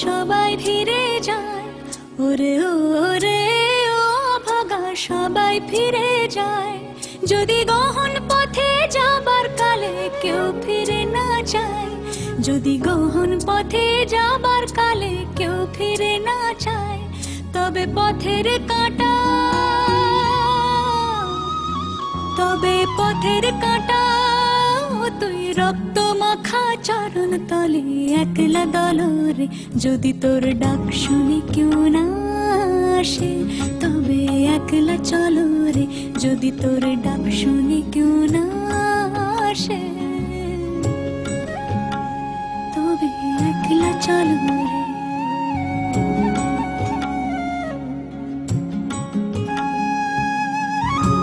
সবাই ফিরে যায়, ওরে ওরে ও ভাগা সবাই ফিরে যায়। যদি গহন পথে যাবার কালে কেউ ফিরে না যায়, যদি গহন পথে যাবার কালে কেউ ফিরে না যায়, তবে পথের কাঁটা, তবে পথের কাঁটা তুই রক্ত মাখা চরণ তলে একলা দলরে। যদি তোর ডাক শুনি কেউ না আসে, তবে একলা চলো রে। যদি তোর ডাক শুনি কেউ না আসে, তবে একলা চলো রে।